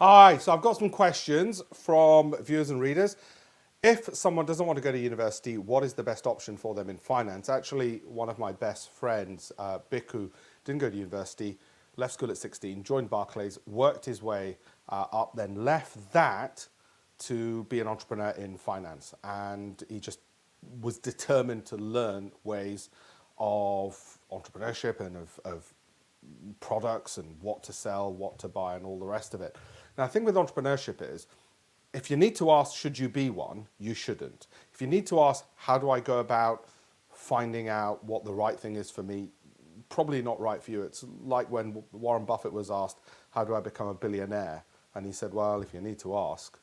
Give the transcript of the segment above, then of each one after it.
Hi, so I've got some questions from viewers and readers. If someone doesn't want to go to university, what is the best option for them in finance? Actually, one of my best friends, Biku, didn't go to university, left school at 16, joined Barclays, worked his way up, then left that to be an entrepreneur in finance. And he just was determined to learn ways of entrepreneurship and of products and what to sell, what to buy, and all the rest of it. Now, the thing with entrepreneurship is, if you need to ask, should you be one, you shouldn't. If you need to ask, how do I go about finding out what the right thing is for me, probably not right for you. It's like when Warren Buffett was asked, how do I become a billionaire? And he said, well, if you need to ask.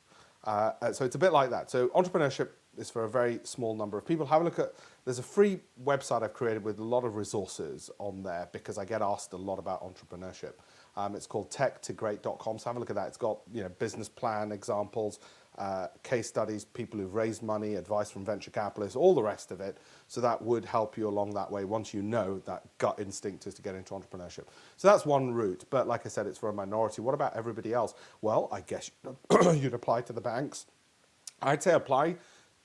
So it's a bit like that. So entrepreneurship is for a very small number of people. Have a look at, there's a free website I've created with a lot of resources on there because I get asked a lot about entrepreneurship. It's called techtogreat.com. So have a look at that. It's got business plan examples, case studies, people who've raised money, advice from venture capitalists, all the rest of it. So that would help you along that way once you know that gut instinct is to get into entrepreneurship. So that's one route. But like I said, it's for a minority. What about everybody else? Well, I guess you'd apply to the banks. I'd say apply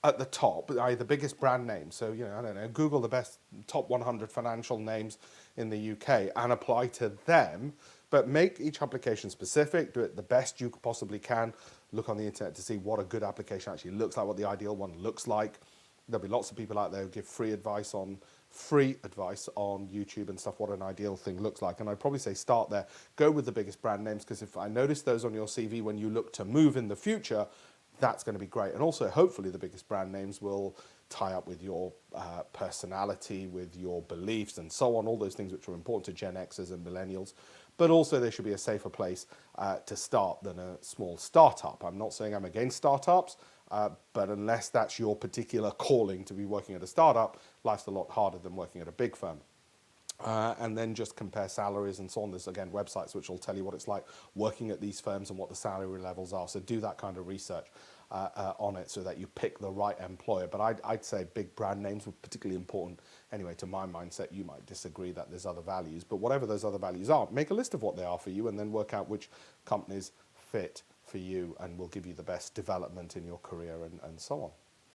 at the top, the biggest brand names. So, I don't know, Google the best top 100 financial names in the UK and apply to them, but make each application specific, do it the best you possibly can. Look on the internet to see what a good application actually looks like, what the ideal one looks like. There'll be lots of people out there who give free advice on YouTube and stuff, what an ideal thing looks like. And I'd probably say start there, go with the biggest brand names, because if I notice those on your CV when you look to move in the future, that's going to be great. And also, hopefully, the biggest brand names will tie up with your personality, with your beliefs, and so on, all those things which are important to Gen Xers and millennials. But also, they should be a safer place to start than a small startup. I'm not saying I'm against startups, but unless that's your particular calling to be working at a startup, life's a lot harder than working at a big firm. And then just compare salaries and so on. There's, again, websites which will tell you what it's like working at these firms and what the salary levels are. So do that kind of research on it so that you pick the right employer. But I'd say big brand names were particularly important. Anyway, to my mindset, you might disagree that there's other values. But whatever those other values are, make a list of what they are for you and then work out which companies fit for you and will give you the best development in your career and so on.